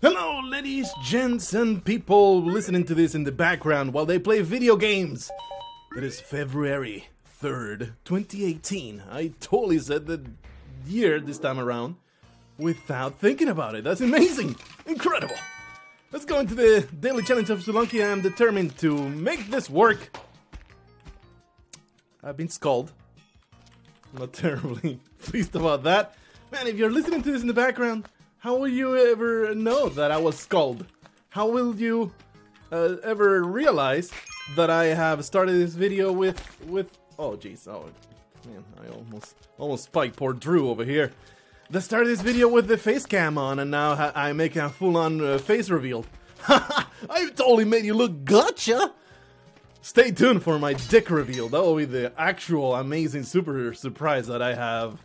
Hello, ladies, gents, and people listening to this in the background while they play video games. It is February 3rd, 2018. I totally said the year this time around without thinking about it. That's amazing. Incredible. Let's go into the daily challenge of Spelunky. I am determined to make this work. I've been skulled. I'm not terribly pleased about that. Man, if you're listening to this in the background, how will you ever know that I was skulled? How will you ever realize that I have started this video with oh jeez, oh man, I almost spiked poor Drew over here. I started this video with the face cam on, and now I make a full-on face reveal. I totally made you look gotcha! Stay tuned for my dick reveal. That will be the actual amazing super surprise that I have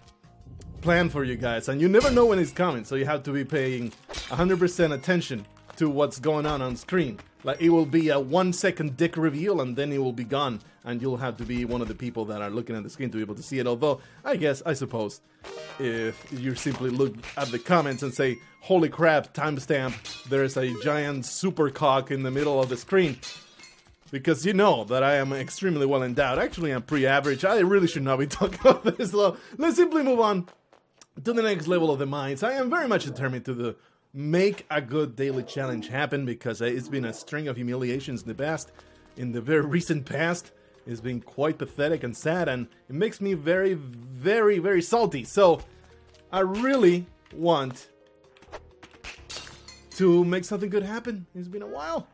planned for you guys, and you never know when it's coming, so you have to be paying 100% attention to what's going on screen. Like, it will be a 1-second dick reveal and then it will be gone, and you'll have to be one of the people that are looking at the screen to be able to see it. Although I suppose if you simply look at the comments and say, holy crap, timestamp, there's a giant super cock in the middle of the screen, because you know that I am extremely well endowed. Actually, I'm pre-average. I really should not be talking about this. So let's simply move on to the next level of the minds. I am very much determined to make a good daily challenge happen, because it's been a string of humiliations in the past. In the very recent past, it's been quite pathetic and sad, and it makes me very, very, very salty. So I really want to make something good happen. It's been a while.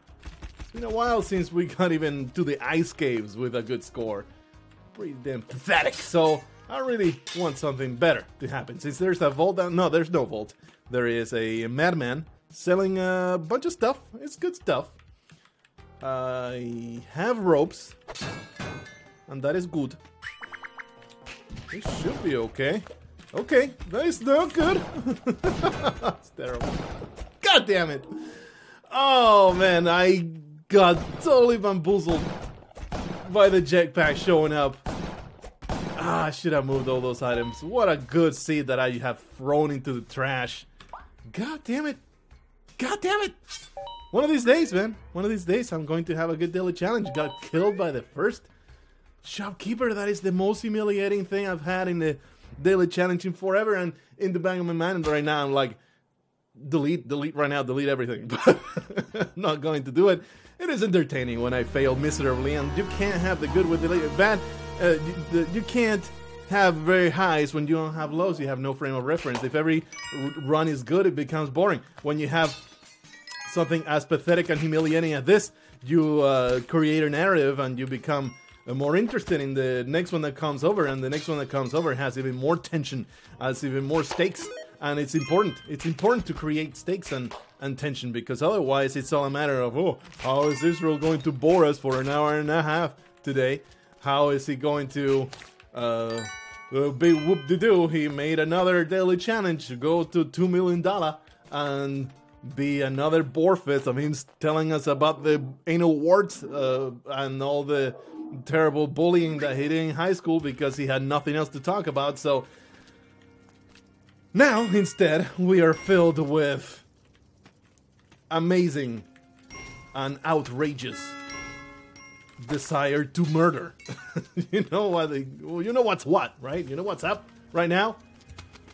It's been a while since we got even to the ice caves with a good score. Pretty damn pathetic. So I really want something better to happen. Since there's a vault down... No, there's no vault. There is a madman selling a bunch of stuff. It's good stuff. I have ropes, and that is good. This should be okay. Okay, that is not good. It's terrible. God damn it. Oh, man, I got totally bamboozled by the jetpack showing up. I should have moved all those items. What a good seed that I have thrown into the trash. God damn it. God damn it. One of these days, man. One of these days, I'm going to have a good daily challenge. Got killed by the first shopkeeper. That is the most humiliating thing I've had in the daily challenge in forever. And in the back of my mind right now, I'm like, delete right now, delete everything. But I'm not going to do it. It is entertaining when I fail miserably, and you can't have the good with the bad. You can't have very highs when you don't have lows. You have no frame of reference. If every run is good, it becomes boring. When you have something as pathetic and humiliating as this, you create a narrative, and you become more interested in the next one that comes over, and the next one that comes over has even more tension, has even more stakes, and it's important. It's important to create stakes and tension, because otherwise it's all a matter of, oh, how is Israel going to bore us for an hour and a half today? How is he going to big whoop-de-doo? He made another daily challenge to go to $2 million and be another bore fest of him telling us about the anal warts and all the terrible bullying that he did in high school because he had nothing else to talk about. So now, instead, we are filled with amazing and outrageous desire to murder. You know what? You know what's what, right? You know what's up right now?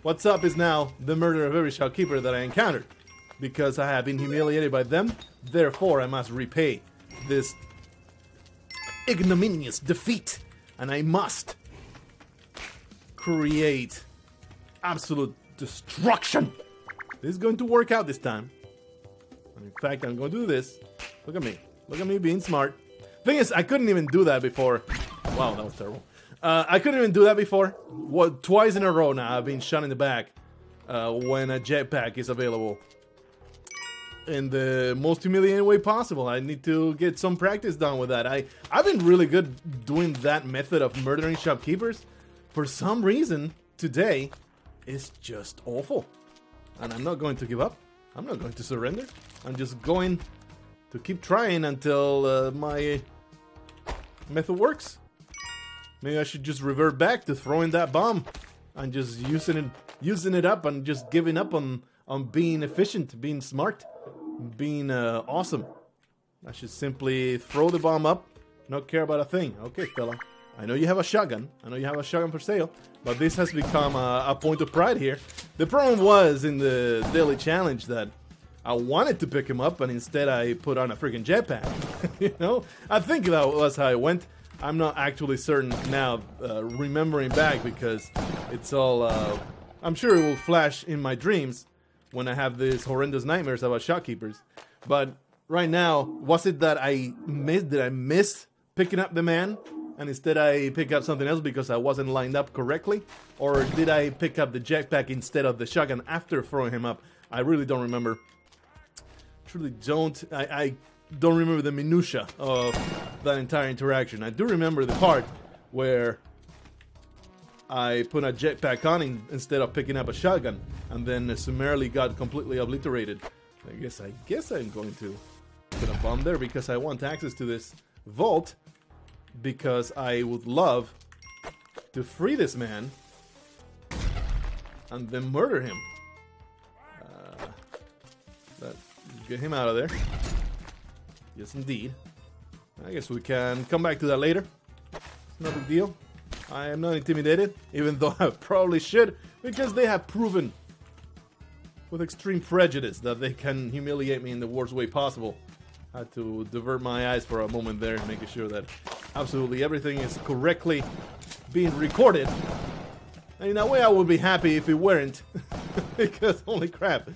What's up is now the murder of every shopkeeper that I encountered, because I have been humiliated by them. Therefore, I must repay this ignominious defeat, and I must create absolute destruction. This is going to work out this time. In fact, I'm going to do this. Look at me. Look at me being smart. Thing is, I couldn't even do that before. Wow, that was terrible. I couldn't even do that before. What? Twice in a row now, I've been shot in the back when a jetpack is available. In the most humiliating way possible. I need to get some practice done with that. I've been really good doing that method of murdering shopkeepers. For some reason, today, it's just awful. And I'm not going to give up. I'm not going to surrender. I'm just going to keep trying until my method works. Maybe I should just revert back to throwing that bomb and just using it up and just giving up on being efficient, being smart. being awesome. I should simply throw the bomb up, not care about a thing. Okay, fella. I know you have a shotgun. I know you have a shotgun for sale. But this has become a point of pride here. The problem was in the daily challenge that I wanted to pick him up, and instead I put on a freaking jetpack. You know? I think that was how it went. I'm not actually certain now, remembering back, because it's all... I'm sure it will flash in my dreams when I have these horrendous nightmares about shopkeepers. But right now, was it that I missed? Did I miss picking up the man? And instead I pick up something else because I wasn't lined up correctly? Or did I pick up the jetpack instead of the shotgun after throwing him up? I really don't remember. Truly don't. I don't remember the minutia of that entire interaction. I do remember the part where I put a jetpack on instead of picking up a shotgun, and then summarily got completely obliterated. I guess I'm going to put a bomb there because I want access to this vault, because I would love to free this man and then murder him. Get him out of there. Yes, indeed. I guess we can come back to that later. It's no big deal. I am not intimidated, even though I probably should, because they have proven with extreme prejudice that they can humiliate me in the worst way possible. I had to divert my eyes for a moment there, making sure that absolutely everything is correctly being recorded. And in a way I would be happy if it weren't, because holy crap.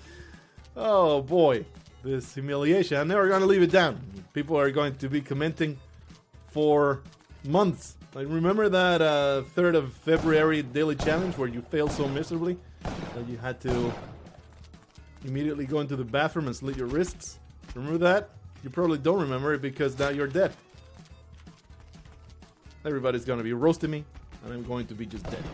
Oh boy, this humiliation. I'm never going to leave it down. People are going to be commenting for months. Like, remember that 3rd of February daily challenge where you failed so miserably that you had to immediately go into the bathroom and slit your wrists? Remember that? You probably don't remember it because now you're dead. Everybody's going to be roasting me, and I'm going to be just dead.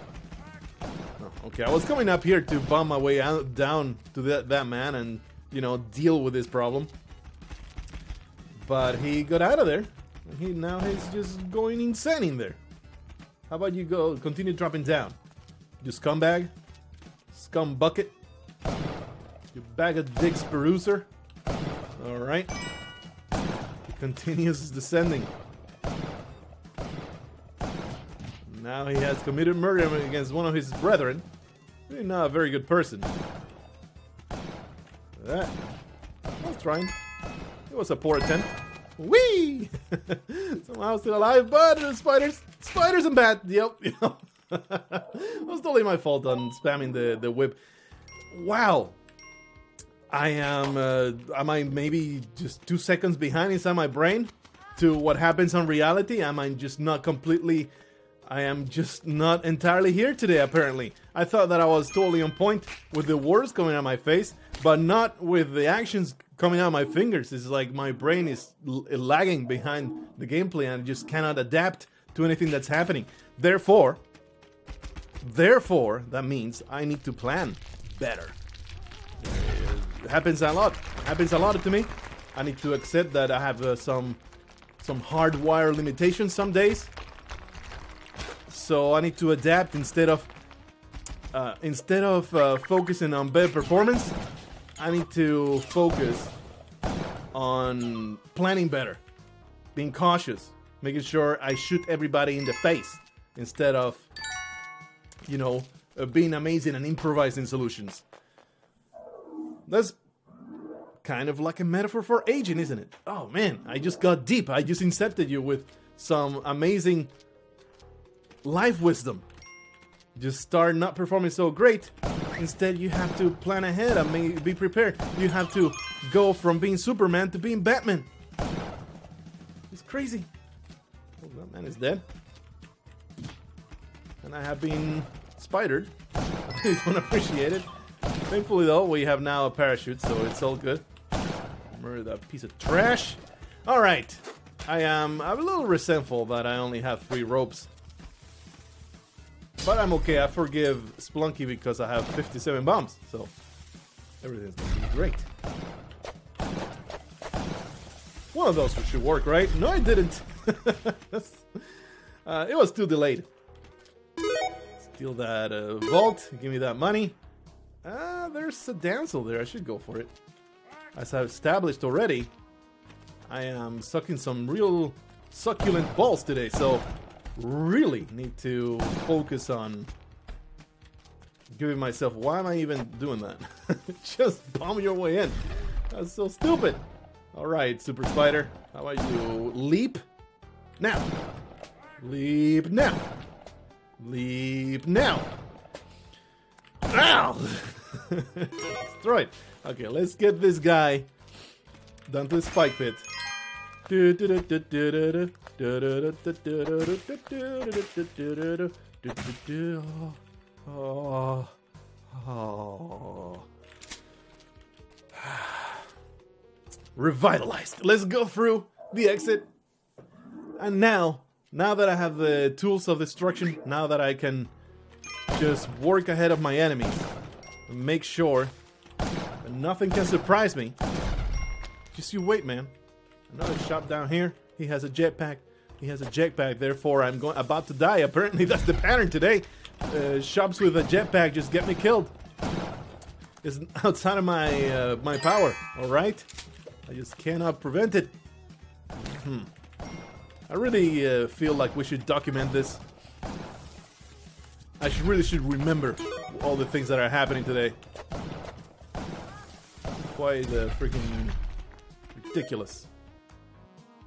Oh, okay, I was coming up here to bomb my way down to that man and, you know, deal with this problem. But he got out of there. Now he's just going insane in there. How about you continue dropping down? You scumbag. Scum bucket. You bag of dicks peruser. Alright. He continues descending. Now he has committed murder against one of his brethren. Really not a very good person. That. I was trying. It was a poor attempt. Whee! Somehow still alive, but spiders and bat. Yep. It was totally my fault on spamming the whip. Wow. I am I maybe just 2 seconds behind inside my brain to what happens on reality? Am I just not completely... I am just not entirely here today, apparently. I thought that I was totally on point with the words coming out of my face, but not with the actions coming out of my fingers. It's like my brain is lagging behind the gameplay and just cannot adapt to anything that's happening. Therefore, that means I need to plan better. It happens a lot. It happens a lot to me. I need to accept that I have some hardwire limitations some days. So I need to adapt instead of focusing on better performance. I need to focus on planning better, being cautious, making sure I shoot everybody in the face instead of, you know, being amazing and improvising solutions. That's kind of like a metaphor for aging, isn't it? Oh man, I just got deep. I just incepted you with some amazing life wisdom. Just start not performing so great. Instead, you have to plan ahead and be prepared. You have to go from being Superman to being Batman. It's crazy. Oh, that man is dead. And I have been spidered. I don't appreciate it. Thankfully, though, we have now a parachute, so it's all good. Remember that piece of trash? Alright. I'm a little resentful that I only have 3 ropes. But I'm okay, I forgive Splunky because I have 57 bombs, so everything's gonna be great. One of those should work, right? No, it didn't. It was too delayed. Steal that vault, give me that money. There's a damsel there, I should go for it. as I've established already, I am sucking some real succulent balls today, so really need to focus on giving myself... Why am I even doing that? Just bomb your way in. That's so stupid. Alright, Super Spider. How about you leap? Now. Leap now. Leap now. Ow! Destroyed. Okay, let's get this guy down to the spike pit. Oh. Revitalized. Let's go through the exit. And now that I have the tools of destruction, now that I can just work ahead of my enemies and make sure that nothing can surprise me. Just you wait, man. Another shop down here. He has a jetpack. He has a jetpack. Therefore, I'm about to die. Apparently, that's the pattern today. Shops with a jetpack just get me killed. It's outside of my my power. All right, I just cannot prevent it. I really feel like we should document this. I really should remember all the things that are happening today. Quite freaking ridiculous.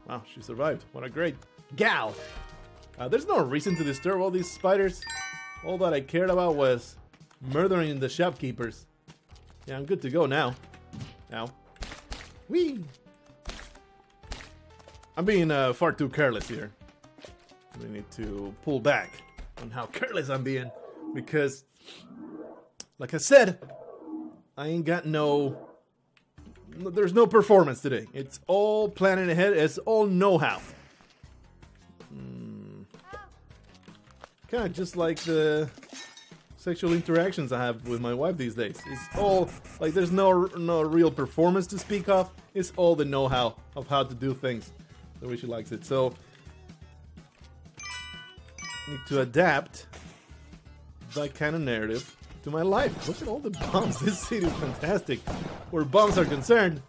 Wow, she survived. What a great gal. There's no reason to disturb all these spiders. All that I cared about was murdering the shopkeepers. Yeah, I'm good to go now. Now. Whee! I'm being far too careless here. We need to pull back on how careless I'm being. Because, like I said, I ain't got there's no performance today. It's all planning ahead. It's all know-how. Kind of just like the sexual interactions I have with my wife these days. It's all like there's no real performance to speak of. It's all the know-how of how to do things the way she likes it. So I need to adapt that kind of narrative to my life. Look at all the bombs. This city is fantastic where bombs are concerned.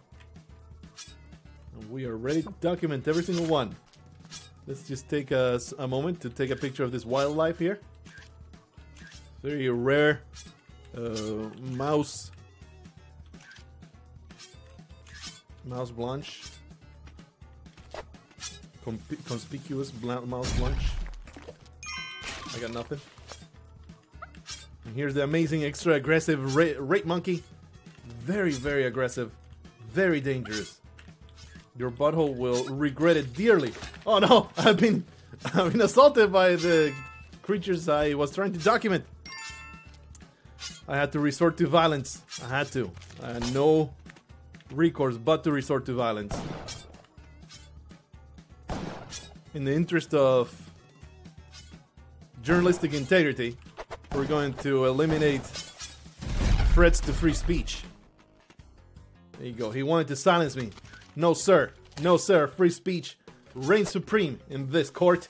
And we are ready to document every single one. Let's just take a moment to take a picture of this wildlife here. Very rare mouse blanche. Conspicuous mouse blanche. I got nothing. And here's the amazing extra aggressive rape monkey. Very, very aggressive. Very dangerous. Your butthole will regret it dearly. Oh no, I've been assaulted by the creatures I was trying to document. I had to resort to violence. I had no recourse but to resort to violence. In the interest of journalistic integrity, we're going to eliminate threats to free speech. There you go. He wanted to silence me. No, sir. No, sir. Free speech reigns supreme in this court.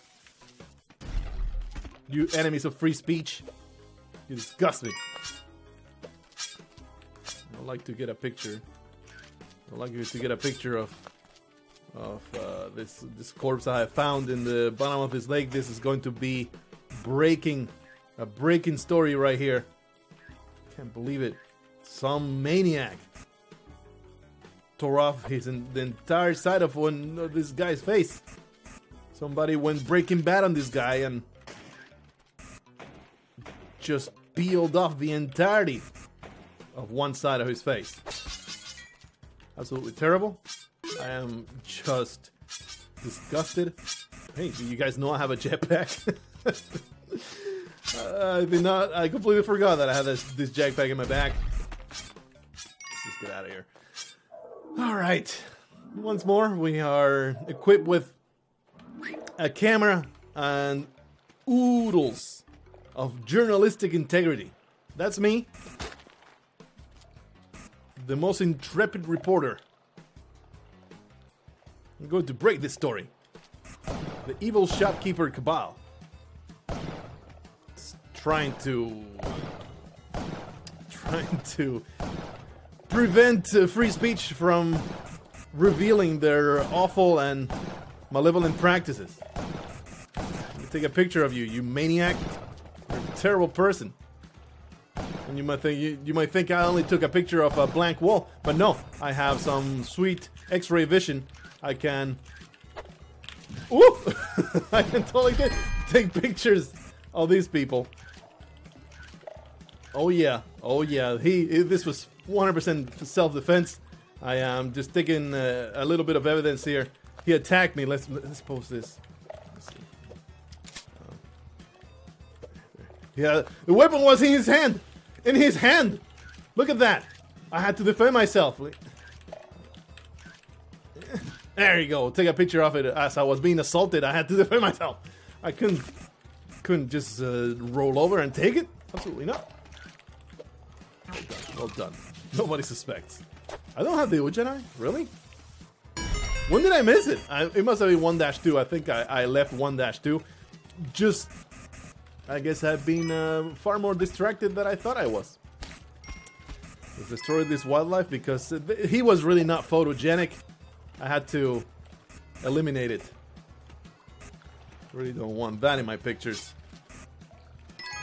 You enemies of free speech. You disgust me. I'd like to get a picture. I'd like you to get a picture of this corpse I have found in the bottom of this lake. This is going to be a breaking story right here. Can't believe it. Some maniac tore off the entire side of this guy's face. Somebody went Breaking Bad on this guy and just peeled off the entirety of one side of his face. Absolutely terrible. I am just disgusted. Hey, do you guys know I have a jetpack? I completely forgot that I had this jetpack in my back. Let's just get out of here. Alright. Once more, we are equipped with a camera and oodles of journalistic integrity. That's me. The most intrepid reporter. I'm going to break this story. The evil shopkeeper cabal is trying to prevent free speech from revealing their awful and malevolent practices. Let me take a picture of you, you maniac. You're a terrible person. And you might think I only took a picture of a blank wall, but no, I have some sweet X-ray vision. I can... Ooh! I can totally take pictures of these people. Oh yeah, oh yeah. This was 100% self-defense. I am just taking a little bit of evidence here. He attacked me. Let's post this. Let's see. Yeah, the weapon was in his hand. In his hand. Look at that. I had to defend myself. There you go. Take a picture of it as I was being assaulted. I had to defend myself. I couldn't just roll over and take it. Absolutely not. Well done. Well done. Nobody suspects. I don't have the Ujjayi? Really? When did I miss it? It must have been 1-2. I think I left 1-2. Just, I guess I've been far more distracted than I thought I was. Let's destroy this wildlife because he was really not photogenic. I had to eliminate it. Really don't want that in my pictures.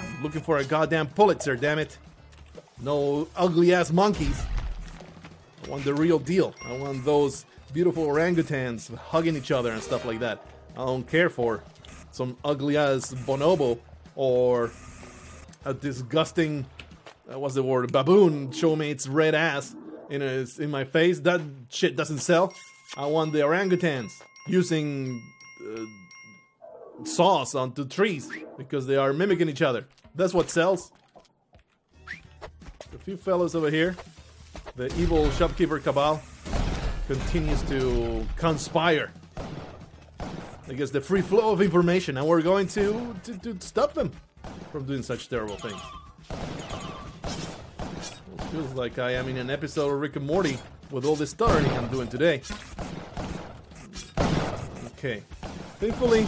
I'm looking for a goddamn Pulitzer, damn it. No ugly ass monkeys. I want the real deal. I want those beautiful orangutans hugging each other and stuff like that. I don't care for some ugly ass bonobo or a disgusting, what's the word, baboon show me its red ass in my face. That shit doesn't sell. I want the orangutans using sauce onto trees because they are mimicking each other. That's what sells. A few fellows over here. The evil shopkeeper cabal continues to conspire against the free flow of information, and we're going to stop them from doing such terrible things. It feels like I am in an episode of Rick and Morty with all this stuttering I'm doing today. Okay. Thankfully,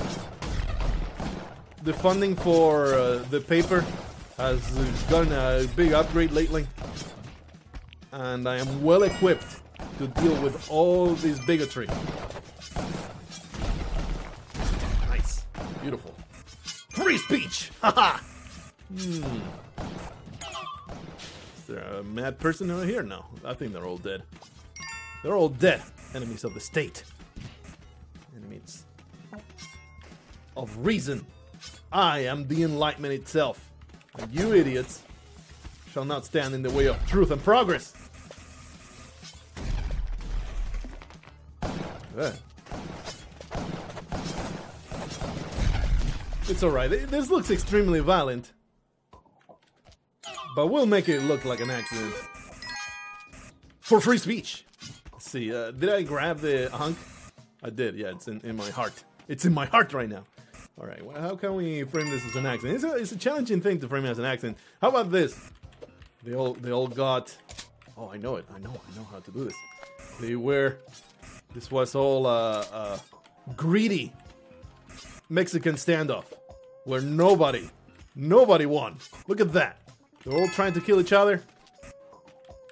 the funding for the paper has gotten a big upgrade lately. And I am well equipped to deal with all this bigotry. Nice. Beautiful. Free speech! Haha! Is there a mad person over here? No. I think they're all dead. They're all dead. Enemies of the state. Enemies of reason. I am the Enlightenment itself. And you idiots shall not stand in the way of truth and progress. It's alright. This looks extremely violent. But we'll make it look like an accident. For free speech. Let's see, did I grab the hunk? I did, yeah, it's in my heart. It's in my heart right now. Alright, well, how can we frame this as an accident? It's a challenging thing to frame it as an accident. How about this? They all got... Oh, I know it. I know how to do this. They were... This was all greedy Mexican standoff where nobody won. Look at that. They're all trying to kill each other.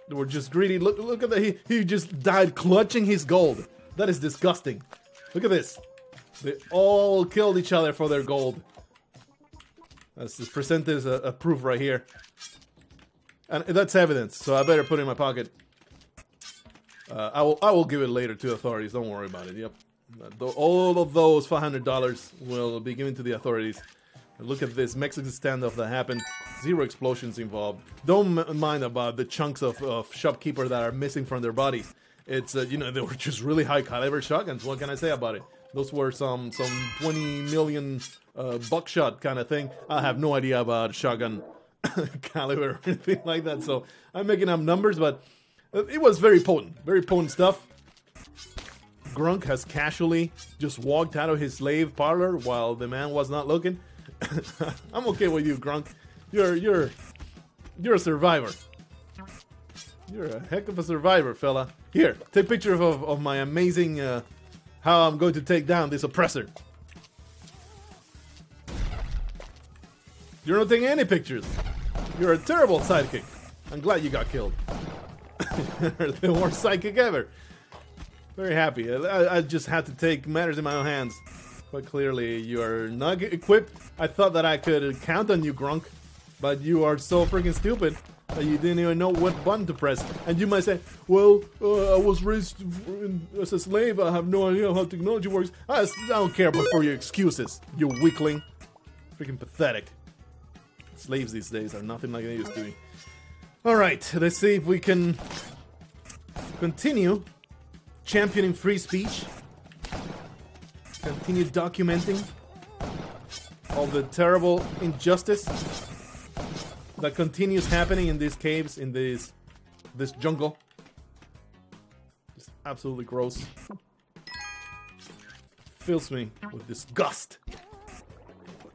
They were just greedy. Look at that. He just died clutching his gold. That is disgusting. Look at this. They all killed each other for their gold. Let's just present this a proof right here. And that's evidence, so I better put it in my pocket. I will give it later to authorities. Don't worry about it. Yep, all of those $500 will be given to the authorities. Look at this Mexican standoff that happened. 0 explosions involved. Don't mind about the chunks of shopkeeper that are missing from their bodies. It's you know, they were just really high caliber shotguns. What can I say about it? Those were some 20 million buckshot kind of thing. I have no idea about shotgun caliber or anything like that. So I'm making up numbers, but. It was very potent stuff. Grunk has casually just walked out of his slave parlor while the man was not looking. I'm okay with you, Grunk. You're a survivor. You're a heck of a survivor, fella. Here, take a picture of my amazing how I'm going to take down this oppressor. You're not taking any pictures. You're a terrible sidekick. I'm glad you got killed. The worst psychic ever. Very happy. I just had to take matters in my own hands. But clearly, you are not equipped. I thought that I could count on you, Grunk. But you are so freaking stupid that you didn't even know what button to press. And you might say, well, I was raised as a slave. I have no idea how technology works. I don't care for your excuses, you weakling. Freaking pathetic. Slaves these days are nothing like they used to be. Alright, let's see if we can continue championing free speech. Continue documenting all the terrible injustice that continues happening in these caves, in this jungle. Just absolutely gross. Fills me with disgust.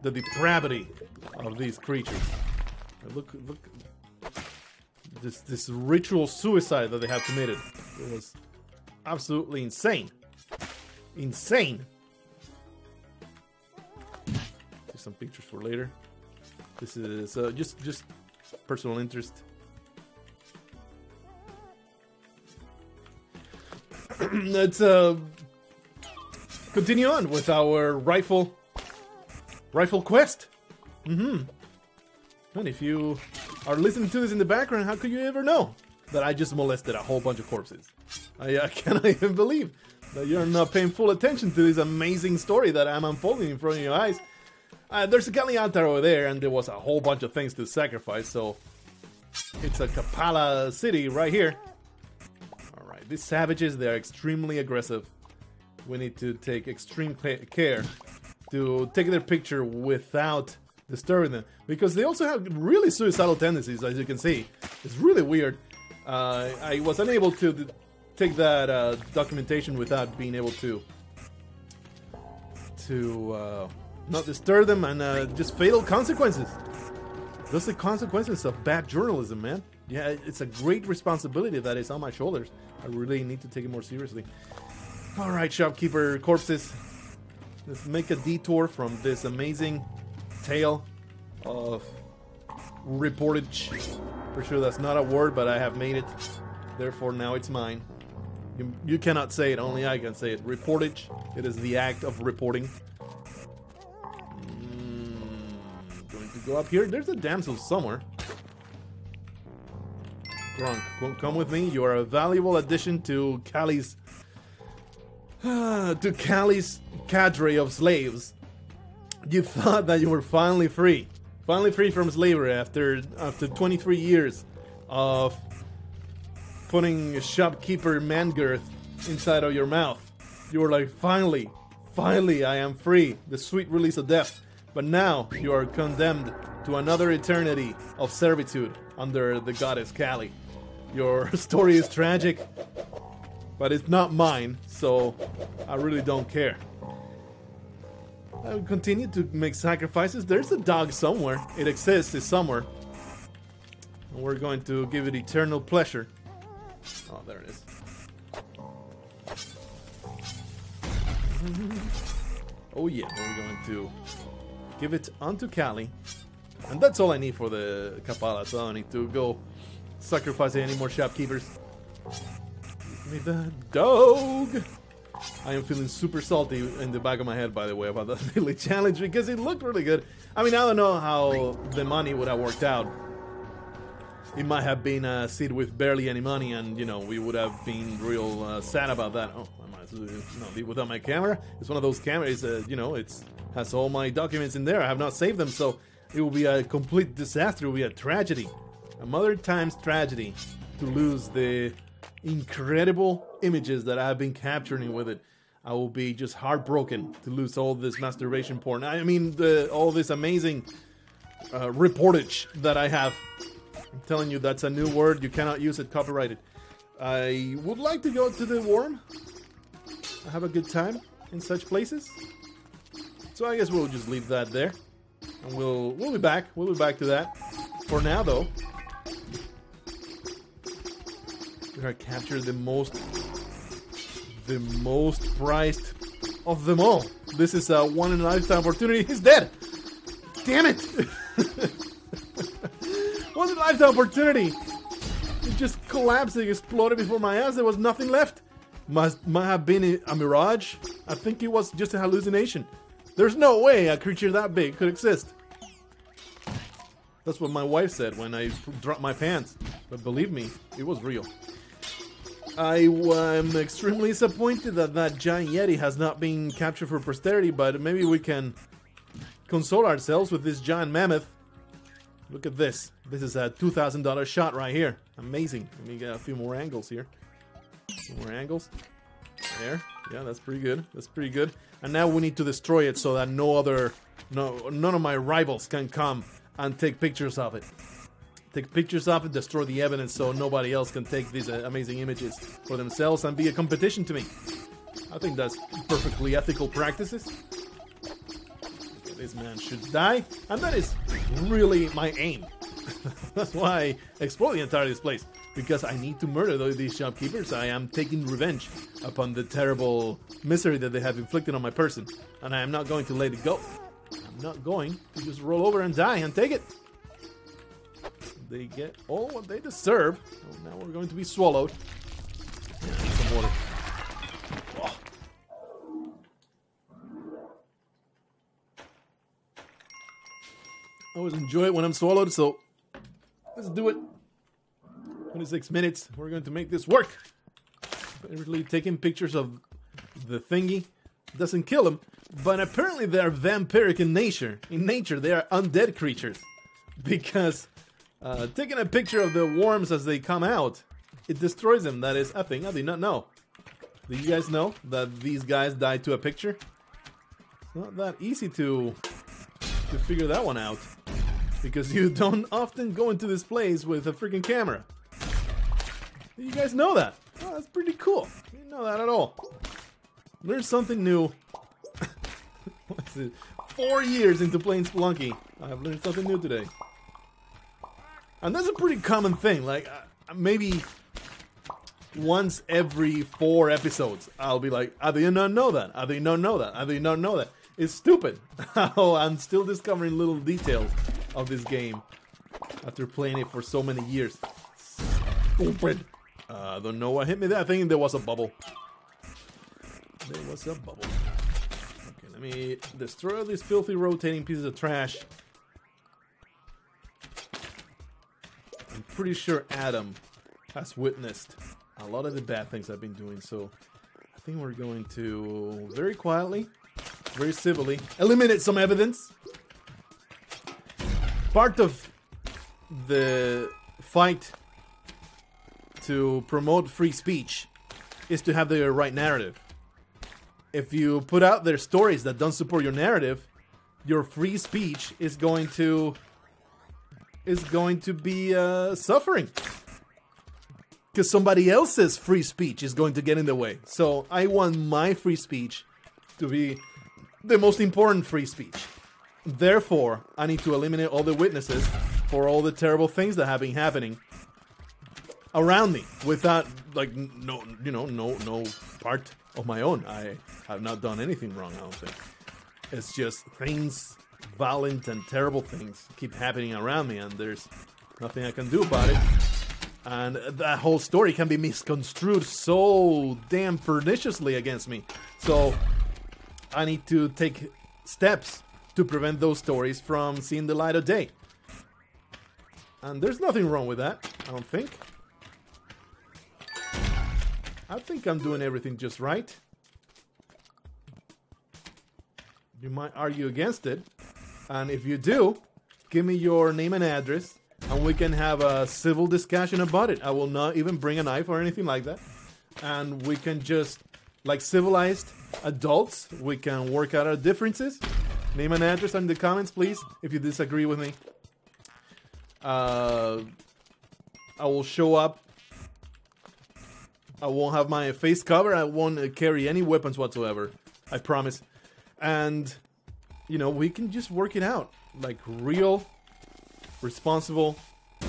The depravity of these creatures. Look, this ritual suicide that they have committed. It was absolutely insane. Insane. Some pictures for later. This is just personal interest. Let's continue on with our rifle quest. And if you are listening to this in the background, how could you ever know that I just molested a whole bunch of corpses? I cannot even believe that you're not paying full attention to this amazing story that I'm unfolding in front of your eyes. There's a Kali altar over there, and there was a whole bunch of things to sacrifice, so it's a Kapala city right here. Alright, these savages, they're extremely aggressive. We need to take extreme care to take their picture without disturbing them, because they also have really suicidal tendencies, as you can see. It's really weird. I was unable to take that documentation without being able to not disturb them, and just fatal consequences. Those are the consequences of bad journalism, man. Yeah, it's a great responsibility that is on my shoulders. I really need to take it more seriously. Alright, shopkeeper corpses. Let's make a detour from this amazing tale of reportage. For sure that's not a word, but I have made it. Therefore now it's mine. You cannot say it, only I can say it. Reportage. It is the act of reporting. Going to go up here. There's a damsel somewhere. Grunk, come with me. You are a valuable addition to Kali's cadre of slaves. You thought that you were finally free from slavery after 23 years of putting shopkeeper Mangirth inside of your mouth. You were like, finally, I am free. The sweet release of death. But now you are condemned to another eternity of servitude under the goddess Kali. Your story is tragic, but it's not mine, so I really don't care. I will continue to make sacrifices. There's a dog somewhere. It exists, it's somewhere. And we're going to give it eternal pleasure. Oh, there it is. Oh yeah, we're going to give it unto Kali. And that's all I need for the Kapala, so I don't need to go sacrifice any more shopkeepers. Give me the dog! I am feeling super salty in the back of my head, by the way, about that daily challenge, because it looked really good. I mean, I don't know how the money would have worked out. It might have been a seed with barely any money, and, you know, we would have been real sad about that. Oh, I might as well leave without my camera. It's one of those cameras, you know, it has all my documents in there. I have not saved them, so it will be a complete disaster. It will be a tragedy. A mother times tragedy to lose the incredible images that I've been capturing with it. I will be just heartbroken to lose all this masturbation porn. I mean, all this amazing reportage that I have. I'm telling you, that's a new word. You cannot use it copyrighted. I would like to go to the Worm. I have a good time in such places. So I guess we'll just leave that there. And we'll be back. We'll be back to that. For now, though, we're gonna capture the most prized of them all. This is a one-in-a-lifetime opportunity. He's dead. Damn it! One-in-a-lifetime opportunity. You just collapsed, it exploded before my eyes, there was nothing left. Might have been a mirage. I think it was just a hallucination. There's no way a creature that big could exist. That's what my wife said when I dropped my pants. But believe me, it was real. I am extremely disappointed that that giant Yeti has not been captured for posterity, but maybe we can console ourselves with this giant mammoth. Look at this. This is a $2,000 shot right here. Amazing. Let me get a few more angles here. Some more angles. There. Yeah, that's pretty good. That's pretty good. And now we need to destroy it so that none of my rivals can come and take pictures of it. Take pictures of it, destroy the evidence so nobody else can take these amazing images for themselves and be a competition to me. I think that's perfectly ethical practices. Okay, this man should die. And that is really my aim. That's why I explore the entire this place. Because I need to murder these shopkeepers. I am taking revenge upon the terrible misery that they have inflicted on my person. And I am not going to let it go. I'm not going to just roll over and die and take it. They get all what they deserve. Oh, now we're going to be swallowed. Yeah, some water. Oh. I always enjoy it when I'm swallowed, so let's do it. 26 minutes. We're going to make this work. Apparently taking pictures of the thingy doesn't kill them, but apparently they are vampiric in nature. In nature, they are undead creatures. Because taking a picture of the worms as they come out, it destroys them. That is a thing I did not know. Do you guys know that these guys died to a picture? It's not that easy to figure that one out. Because you don't often go into this place with a freaking camera. Do you guys know that? Oh, that's pretty cool. I didn't know that at all. Learn something new. What is it? 4 years into playing Spelunky, I've learned something new today. And that's a pretty common thing. Like, maybe once every 4 episodes, I'll be like, I did not know that. I did not know that. I did not know that. It's stupid how I'm still discovering little details of this game after playing it for so many years. Stupid. I don't know what hit me there. I think there was a bubble. There was a bubble. Okay, let me destroy these filthy rotating pieces of trash. I'm pretty sure Adam has witnessed a lot of the bad things I've been doing, so I think we're going to very quietly, very civilly eliminate some evidence. Part of the fight to promote free speech is to have the right narrative. If you put out their stories that don't support your narrative, your free speech is going to be suffering. Because somebody else's free speech is going to get in the way. So I want my free speech to be the most important free speech. Therefore, I need to eliminate all the witnesses for all the terrible things that have been happening around me without, like, no part of my own. I have not done anything wrong, I don't think. It's just things, violent and terrible things keep happening around me, and there's nothing I can do about it. And that whole story can be misconstrued so damn perniciously against me. So I need to take steps to prevent those stories from seeing the light of day. And there's nothing wrong with that, I don't think. I think I'm doing everything just right. You might argue against it. And if you do, give me your name and address, and we can have a civil discussion about it. I will not even bring a knife or anything like that. And we can just, like civilized adults, we can work out our differences. Name and address in the comments, please, if you disagree with me. I will show up. I won't have my face covered. I won't carry any weapons whatsoever. I promise. And, you know, we can just work it out. Like real, responsible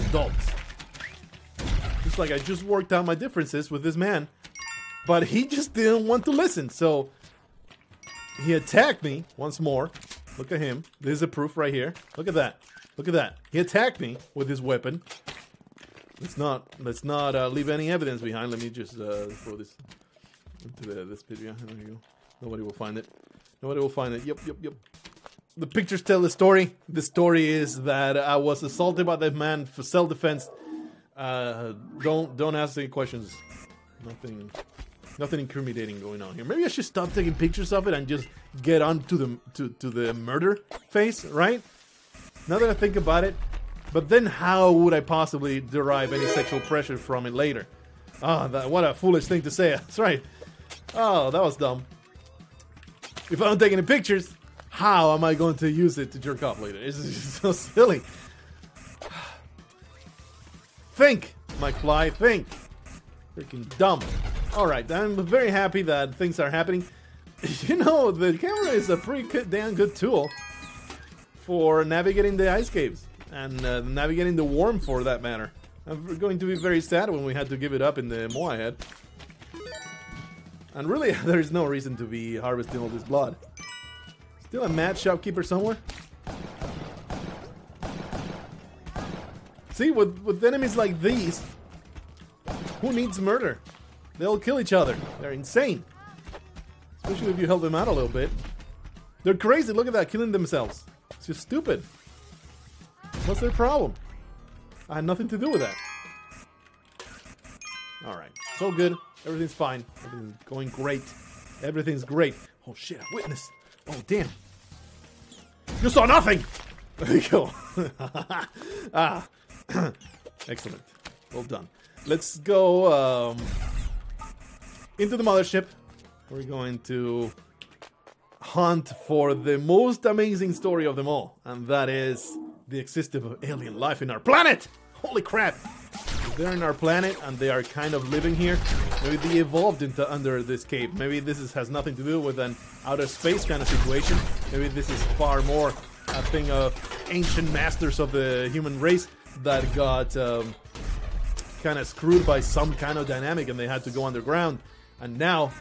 adults. Just like I just worked out my differences with this man. But he just didn't want to listen. So, he attacked me once more. Look at him. This is a proof right here. Look at that. Look at that. He attacked me with his weapon. Let's not leave any evidence behind. Let me just throw this into this pit. Yeah, there you go. Nobody will find it. Nobody will find it. Yep. The pictures tell the story. The story is that I was assaulted by that man for self-defense. Don't ask any questions. Nothing incriminating going on here. Maybe I should stop taking pictures of it and just get on to the murder phase, right? Now that I think about it. But then how would I possibly derive any sexual pressure from it later? What a foolish thing to say. That's right. Oh, that was dumb. If I don't take any pictures, how am I going to use it to jerk off later? It's just so silly. Think, McFly, think. Freaking dumb. Alright, I'm very happy that things are happening. You know, the camera is a pretty damn good tool for navigating the ice caves. And navigating the worm, for that matter. I'm going to be very sad when we had to give it up in the Moai Head. And really, there's no reason to be harvesting all this blood. Still a mad shopkeeper somewhere? See, with enemies like these, who needs murder? They'll kill each other. They're insane. Especially if you help them out a little bit. They're crazy, look at that, killing themselves. It's just stupid. What's their problem? I had nothing to do with that. Alright, it's all good. Everything's fine. Everything's going great. Everything's great. Oh shit, a witness. Oh damn. You saw nothing! There you go. Excellent. Well done. Let's go into the mothership. We're going to hunt for the most amazing story of them all. And that is the existence of alien life in our planet! Holy crap! If they're in our planet and they are kind of living here, maybe they evolved into under this cave. Maybe this has nothing to do with an outer space kind of situation. Maybe this is far more a thing of ancient masters of the human race that got kind of screwed by some kind of dynamic and they had to go underground. And now,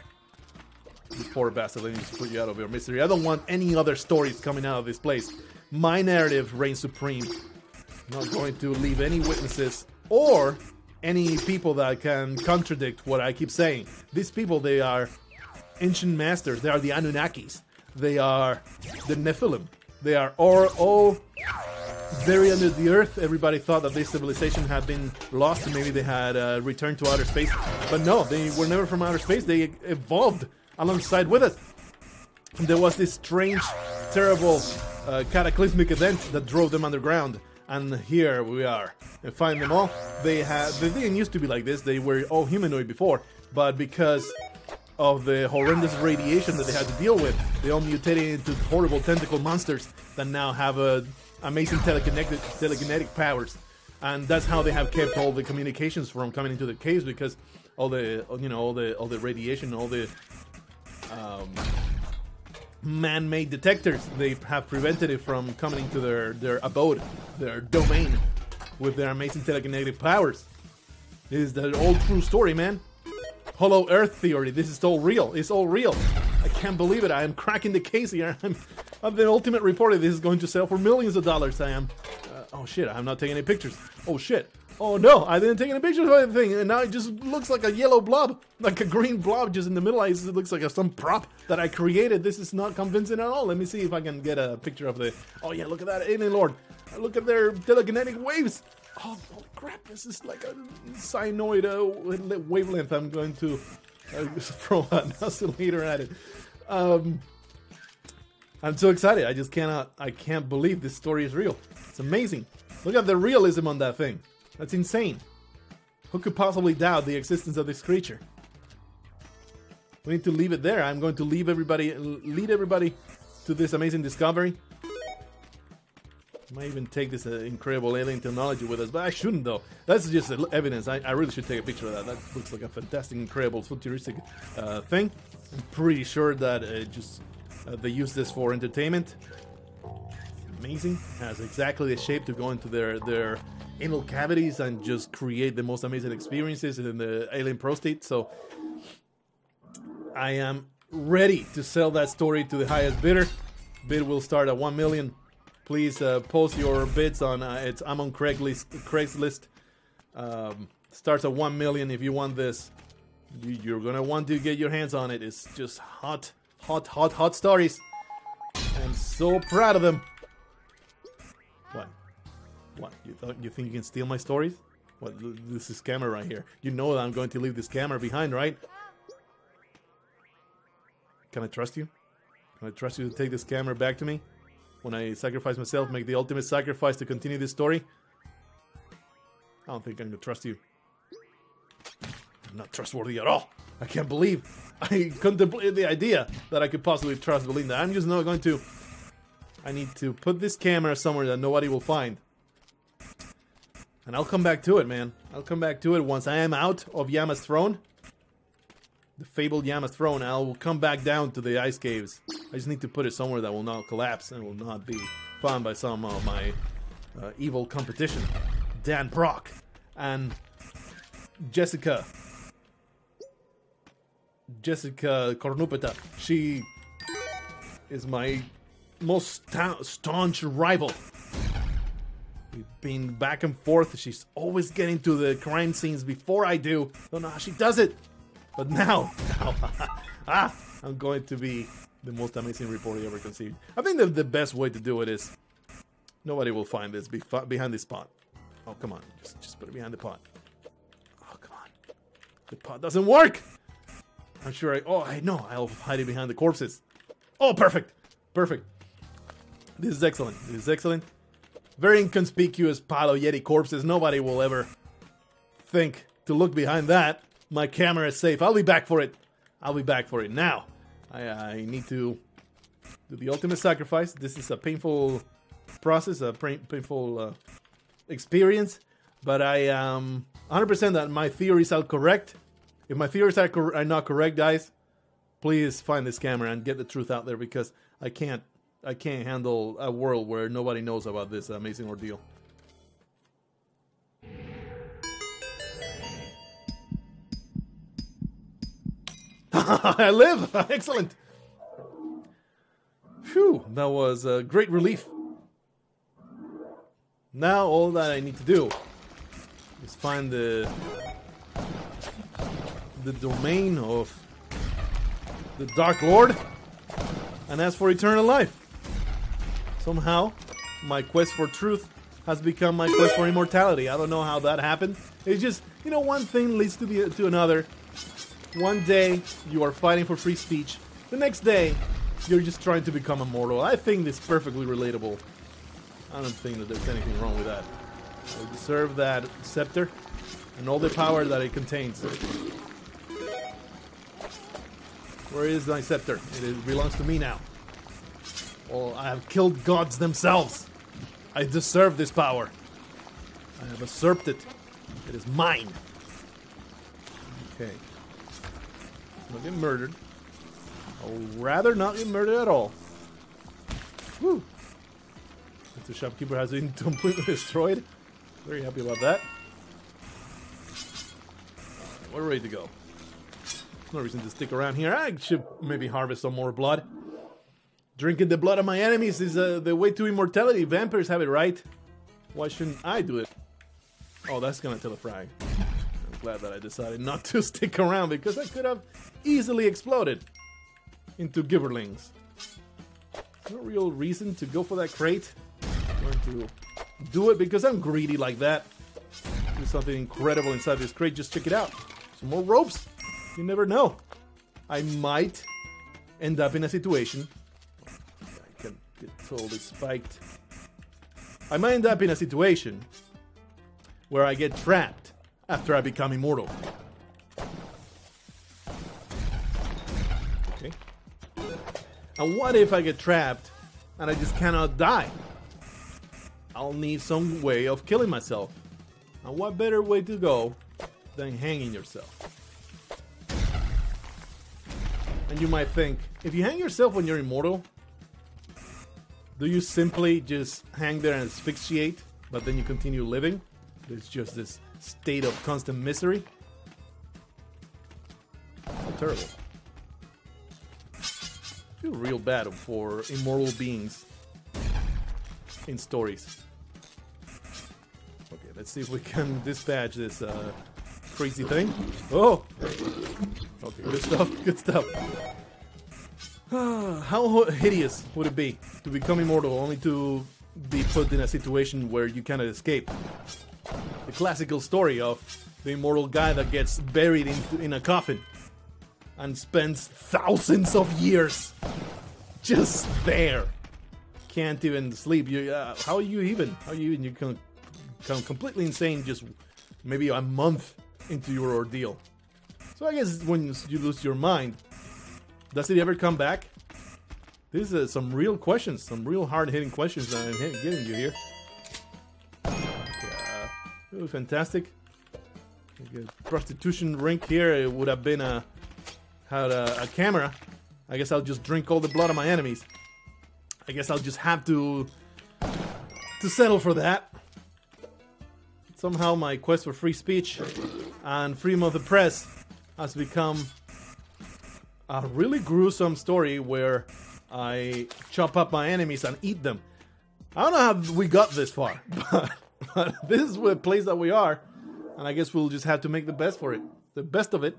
you poor bastard, let me just put you out of your misery. I don't want any other stories coming out of this place. My narrative reigns supreme. I'm not going to leave any witnesses or any people that can contradict what I keep saying. These people, they are ancient masters. They are the Anunnakis. They are the Nephilim. They are all very under the earth. Everybody thought that this civilization had been lost. Maybe they had returned to outer space. But no, they were never from outer space. They evolved alongside with us. And there was this strange, terrible cataclysmic event that drove them underground. And here we are. And find them all. They didn't used to be like this. They were all humanoid before. But because of the horrendous radiation that they had to deal with, they all mutated into horrible tentacle monsters that now have amazing telekinetic powers. And that's how they have kept all the communications from coming into the caves, because all the all the radiation, all the man-made detectors, they have prevented it from coming into their abode, their domain, with their amazing telekinetic powers. This is the old true story, man. Hollow Earth theory. This is all real. It's all real. I can't believe it. I am cracking the case here. I'm the ultimate reporter. This is going to sell for millions of dollars. I am. Oh shit! I'm not taking any pictures. Oh shit! Oh no! I didn't take any pictures of anything, and now it just looks like a yellow blob, like a green blob just in the middle. It looks like some prop that I created. This is not convincing at all. Let me see if I can get a picture of the. Oh yeah! Look at that alien lord. Look at their telekinetic waves. Oh, holy crap, this is like a cyanoid wavelength. I'm going to throw an oscillator at it. I'm so excited. I can't believe this story is real. It's amazing. Look at the realism on that thing. That's insane. Who could possibly doubt the existence of this creature? We need to leave it there. I'm going to lead everybody to this amazing discovery. Might even take this incredible alien technology with us, but I shouldn't though. That's just evidence. I really should take a picture of that. That looks like a fantastic, incredible, futuristic thing. I'm pretty sure that they use this for entertainment. Amazing. Has exactly the shape to go into their anal cavities and just create the most amazing experiences in the alien prostate. So I am ready to sell that story to the highest bidder. Bid will start at 1 million. Please post your bids on I'm on Craigslist. Starts at 1 million. If you want this, you're gonna want to get your hands on it. It's just hot stories. I'm so proud of them. What? You think you can steal my stories? What? This is camera right here. You know that I'm going to leave this camera behind, right? Can I trust you? Can I trust you to take this camera back to me? When I sacrifice myself, make the ultimate sacrifice to continue this story? I don't think I'm gonna trust you. I'm not trustworthy at all. I can't believe I contemplated the idea that I could possibly trust Belinda. I'm just not going to. I need to put this camera somewhere that nobody will find. And I'll come back to it, man. I'll come back to it once I am out of Yama's throne. The fabled Yama's throne. I will come back down to the ice caves. I just need to put it somewhere that will not collapse and will not be found by some of my evil competition. Dan Brock and Jessica Cornupita. She is my most staunch rival. We've been back and forth. She's always getting to the crime scenes before I do. Don't know how she does it. But now, I'm going to be the most amazing reporter ever conceived. I think that the best way to do it is nobody will find this behind this pot. Oh, come on. Just put it behind the pot. Oh, come on. The pot doesn't work. I'm sure I know. I'll hide it behind the corpses. Oh, perfect. Perfect. This is excellent. This is excellent. Very inconspicuous pile of Yeti corpses. Nobody will ever think to look behind that. My camera is safe. I'll be back for it. I'll be back for it now. I need to do the ultimate sacrifice. This is a painful process, a painful experience. But I am 100% that my theories are correct. If my theories are not correct, guys, please find this camera and get the truth out there, because I can't handle a world where nobody knows about this amazing ordeal. I live! Excellent! Phew, that was a great relief. Now all that I need to do is find the domain of the Dark Lord and ask for eternal life. Somehow, my quest for truth has become my quest for immortality. I don't know how that happened. It's just, you know, one thing leads to another. One day, you are fighting for free speech. The next day, you're just trying to become immortal. I think this is perfectly relatable. I don't think that there's anything wrong with that. I deserve that scepter and all the power that it contains. Where is my scepter? It belongs to me now. Well, I have killed gods themselves. I deserve this power. I have usurped it. It is mine. Okay. Not get murdered. I would rather not get murdered at all. Woo! The shopkeeper has been completely destroyed. Very happy about that. We're ready to go. No reason to stick around here. I should maybe harvest some more blood. Drinking the blood of my enemies is the way to immortality. Vampires have it right. Why shouldn't I do it? Oh, that's gonna tell a frag. I'm glad that I decided not to stick around, because I could have easily exploded into gibberlings. No real reason to go for that crate. I'm going to do it because I'm greedy like that. There's something incredible inside this crate. Just check it out. Some more ropes. You never know. I might end up in a situation. I can get totally spiked. I might end up in a situation where I get trapped after I become immortal. Okay. And what if I get trapped and I just cannot die? I'll need some way of killing myself. And what better way to go than hanging yourself? And you might think, if you hang yourself when you're immortal, do you simply just hang there and asphyxiate, but then you continue living? It's just this state of constant misery? How terrible. I feel real bad for immortal beings in stories. Okay, Let's see if we can dispatch this crazy thing. Oh! Okay, good stuff, good stuff. How hideous would it be to become immortal only to be put in a situation where you cannot escape? The classical story of the immortal guy that gets buried in a coffin and spends thousands of years just there. Can't even sleep. How are you even? You can become completely insane just maybe a month into your ordeal. So I guess when you lose your mind, does it ever come back? These are some real questions, some real hard-hitting questions that I'm giving you here. It was fantastic. Like a prostitution rink here. It would have been had a camera. I guess I'll just drink all the blood of my enemies. I guess I'll just have to settle for that. Somehow my quest for free speech and freedom of the press has become a really gruesome story where I chop up my enemies and eat them. I don't know how we got this far, but this is the place that we are, and I guess we'll just have to make the best for it. The best of it.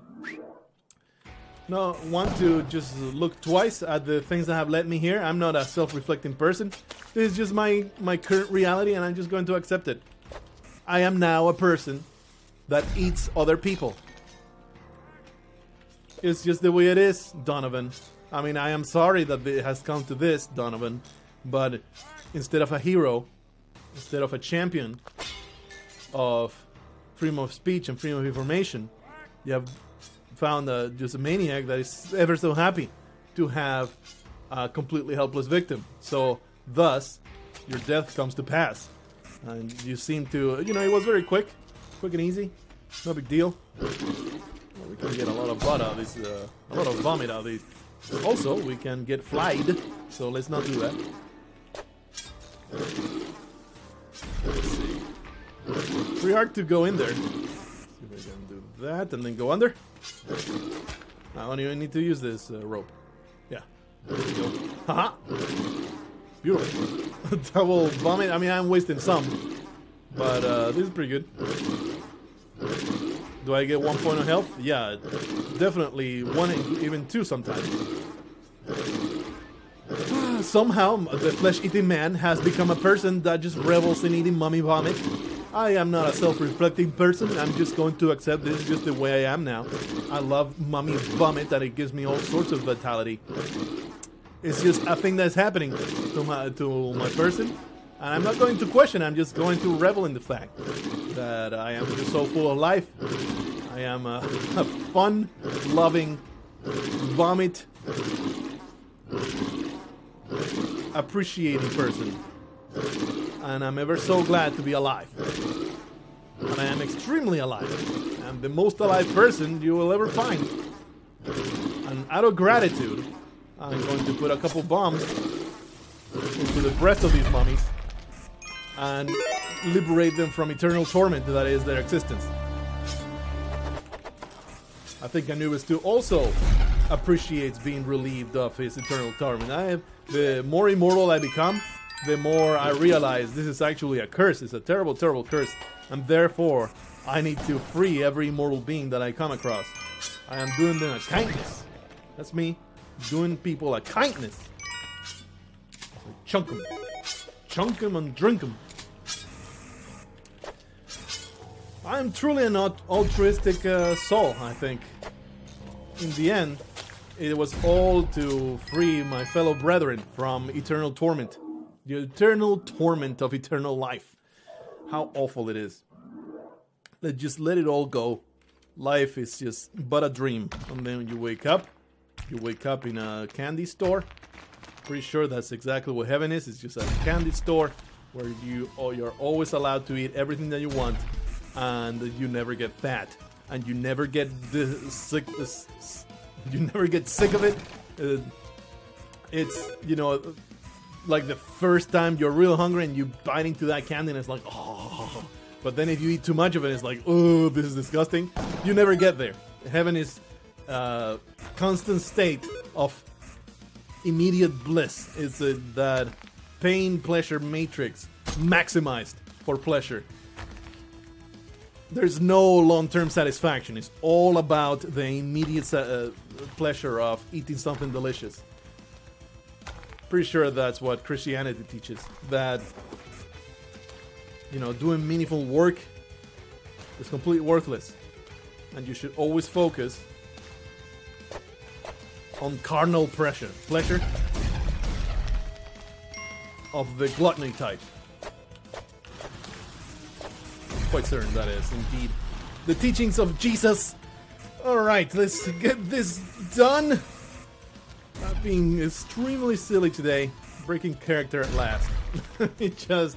No, want to just look twice at the things that have led me here. I'm not a self-reflecting person. This is just my current reality, and I'm just going to accept it. I am now a person that eats other people. It's just the way it is, Donovan. I mean, I am sorry that it has come to this, Donovan. But instead of a hero, instead of a champion of freedom of speech and freedom of information, you have found just a maniac that is ever so happy to have a completely helpless victim. So, thus, your death comes to pass. And you seem to, it was very quick and easy. No big deal. Well, we can get a lot of blood out of this, a lot of vomit out of these. Also, we can get flied, so let's not do that. Let's see. Pretty hard to go in there. Let's see if I can do that and then go under. I don't even need to use this rope. Yeah. There we go. Haha! Beautiful. Double vomit. I mean, I'm wasting some. But this is pretty good. Do I get 1 point of health? Yeah, definitely 1 and even 2 sometimes. Somehow, the flesh-eating man has become a person that just revels in eating mummy vomit. I am not a self-reflecting person. I'm just going to accept this is just the way I am now. I love mummy vomit, and it gives me all sorts of vitality. It's just a thing that's happening to my person. And I'm not going to question, I'm just going to revel in the fact that I am just so full of life. I am a fun, loving, vomit, appreciating person. And I'm ever so glad to be alive. And I am extremely alive. I'm the most alive person you will ever find. And out of gratitude, I'm going to put a couple bombs into the breast of these mummies and liberate them from eternal torment that is their existence. I think Anubis too also appreciates being relieved of his eternal torment. The more immortal I become, the more I realize this is actually a curse. It's a terrible, terrible curse. And therefore, I need to free every immortal being that I come across. I am doing them a kindness. That's me, doing people a kindness. Chunk them. Chunk them and drink them. I am truly an altruistic soul, I think. In the end, it was all to free my fellow brethren from eternal torment. The eternal torment of eternal life. How awful it is. Just let it all go. Life is just but a dream. And then you wake up in a candy store. Pretty sure that's exactly what heaven is. It's just a candy store where you're always allowed to eat everything that you want. And you never get fat. And you never get sick of it. It's, like the first time you're real hungry and you bite into that candy and it's like, oh. But then if you eat too much of it, it's like, oh, this is disgusting. You never get there. Heaven is a constant state of immediate bliss. It's that pain-pleasure matrix maximized for pleasure. there's no long-term satisfaction. It's all about the immediate pleasure of eating something delicious. Pretty sure that's what Christianity teaches. That, you know, doing meaningful work is completely worthless. And you should always focus on carnal pleasure of the gluttony type. Quite certain that is indeed the teachings of Jesus. Alright, let's get this done. I'm being extremely silly today. Breaking character at last. It just...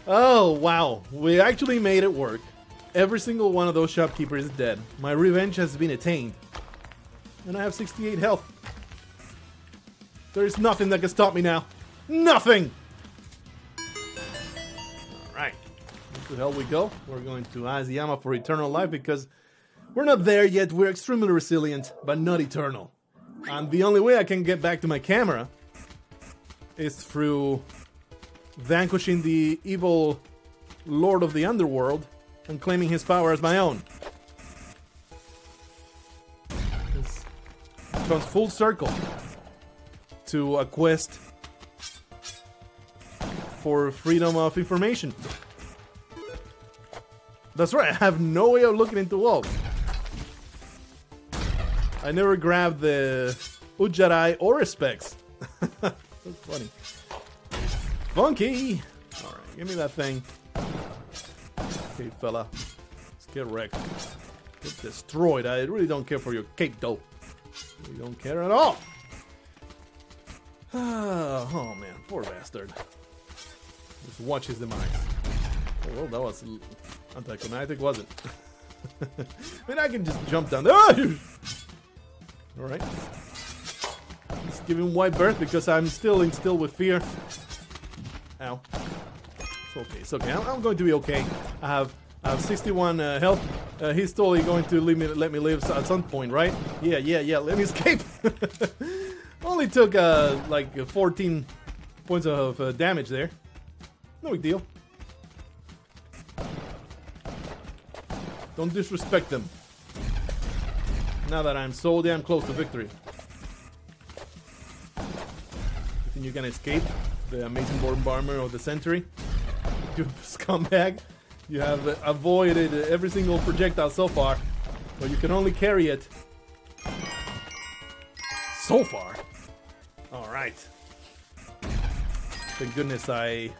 Oh, wow. We actually made it work. Every single one of those shopkeepers is dead. My revenge has been attained. And I have 68 health. There is nothing that can stop me now. Nothing! Alright. Where the hell we go? We're going to Azayama for eternal life because we're not there yet. We're extremely resilient, but not eternal. And the only way I can get back to my camera is through vanquishing the evil Lord of the Underworld and claiming his power as my own. This comes full circle to a quest for freedom of information. That's right, I have no way of looking into walls. I never grabbed the Ujjarai or specs. That's funny. Funky! Alright, give me that thing. Okay, fella. Let's get wrecked. Get destroyed. I really don't care for your cape, though. We don't care at all. Oh, man. Poor bastard. Just watch his demise. Oh, well, that was anticlimactic, wasn't it? I mean, I can just jump down there. Alright. Just give him wide berth because I'm still instilled with fear. Ow. It's okay, it's okay. I'm going to be okay. I have 61 health. He's totally going to let me live at some point, right? Yeah. Let me escape. Only took like 14 points of damage there. No big deal. Don't disrespect them. Now that I'm so damn close to victory. You think you can escape the amazing bombardier of the century? You scumbag. You have avoided every single projectile so far, but you can only carry it so far. Alright. Thank goodness I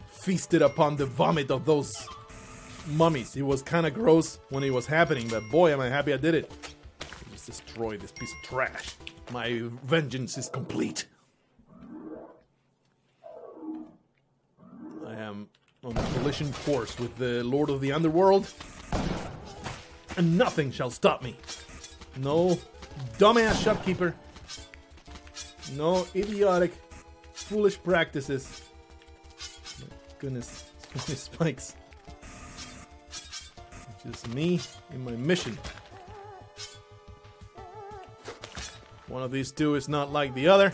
feasted upon the vomit of those mummies. It was kind of gross when it was happening, but boy am I happy I did it. Just destroy this piece of trash. My vengeance is complete. I am on a collision course with the Lord of the Underworld, and nothing shall stop me. No dumbass shopkeeper. No idiotic, foolish practices. My goodness, these spikes. Just me and my mission. One of these two is not like the other.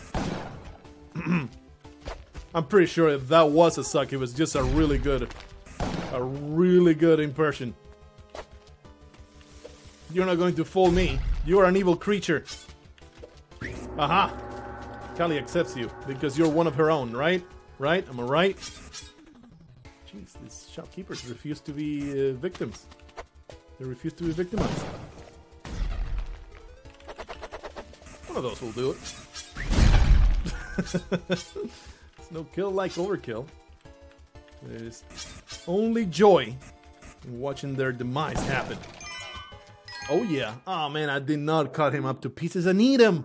I'm pretty sure if that was a suck, it was just a really good impression. You're not going to fool me. You are an evil creature. Aha! Kali accepts you because you're one of her own, right? Right? Am I right? Jeez, these shopkeepers refuse to be victims. They refuse to be victimized. One of those will do it. There's no kill like overkill. There's only joy in watching their demise happen. Oh yeah. Oh man, I did not cut him up to pieces and eat him.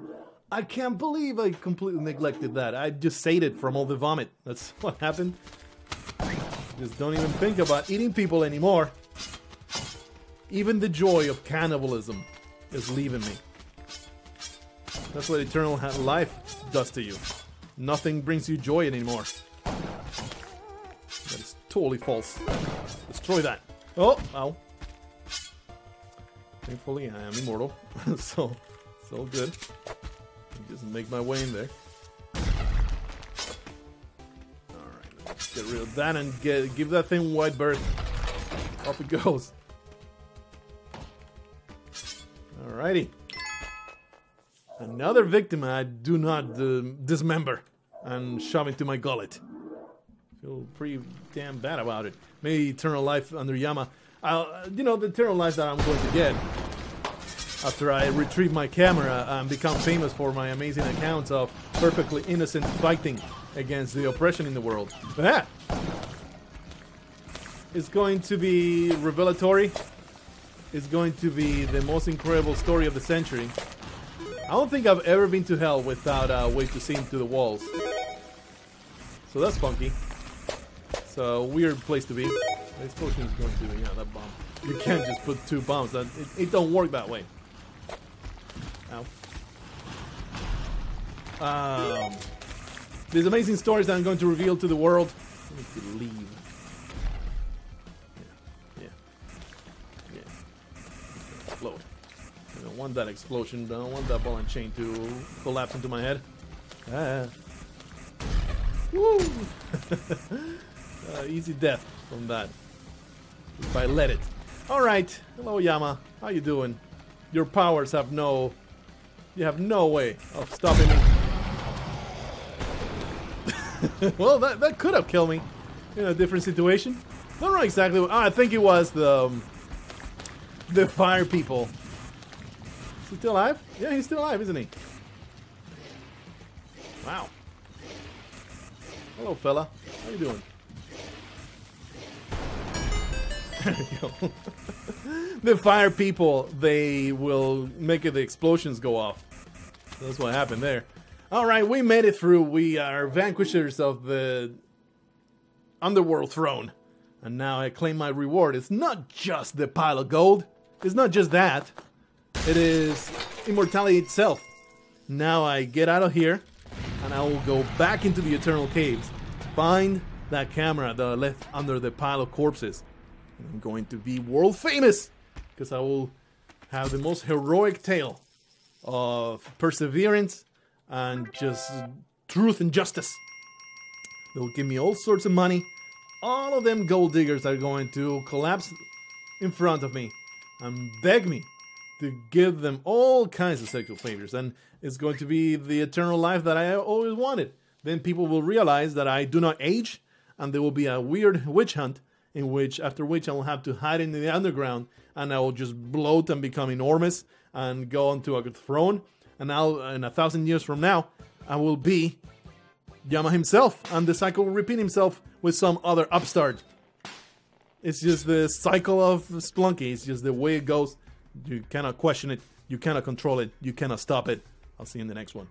I can't believe I completely neglected that. I just sated from all the vomit. That's what happened. Just don't even think about eating people anymore. Even the joy of cannibalism is leaving me. That's what eternal life does to you. Nothing brings you joy anymore. That is totally false. Destroy that. Oh, ow. Thankfully, I am immortal. so good. Just make my way in there. Alright, let's get rid of that and give that thing wide berth. Off it goes. Alrighty. Another victim I do not dismember and shove into my gullet. Feel pretty damn bad about it. Maybe eternal life under Yama. You know, the eternal life that I'm going to get after I retrieve my camera and become famous for my amazing accounts of perfectly innocent fighting against the oppression in the world. That is going to be revelatory. It's going to be the most incredible story of the century. I don't think I've ever been to hell without a way to see into the walls. So that's funky. It's a weird place to be. The explosion is going to be, yeah, that bomb. You can't just put 2 bombs. It don't work that way. Ow. These amazing stories that I'm going to reveal to the world. I need to leave. Yeah. Explode. I don't want that explosion. I don't want that ball and chain to collapse into my head. Ah. Woo! Easy death from that. If I let it. Alright. Hello, Yama. How you doing? Your powers have no... You have no way of stopping me. Well, that could have killed me in a different situation. I don't know exactly what... I think it was the fire people. Is he still alive? Yeah, he's still alive, isn't he? Wow. Hello, fella. How you doing? There you go. The fire people, they will make the explosions go off. That's what happened there. Alright, we made it through. We are vanquishers of the underworld throne. And now I claim my reward. It's not just the pile of gold. It's not just that. It is immortality itself. Now I get out of here. And I will go back into the Eternal Caves. Find that camera that I left under the pile of corpses. And I'm going to be world famous. Because I will have the most heroic tale of perseverance and just truth and justice. They will give me all sorts of money. All of them gold diggers are going to collapse in front of me and beg me to give them all kinds of sexual favors. And it's going to be the eternal life that I always wanted. Then people will realize that I do not age, and there will be a weird witch hunt after which I will have to hide in the underground, and I will just bloat and become enormous and go onto a throne. And now, in 1,000 years from now, I will be Yama himself, and the cycle will repeat himself with some other upstart. It's just the cycle of Spelunky. It's just the way it goes. You cannot question it. You cannot control it. You cannot stop it. I'll see you in the next one.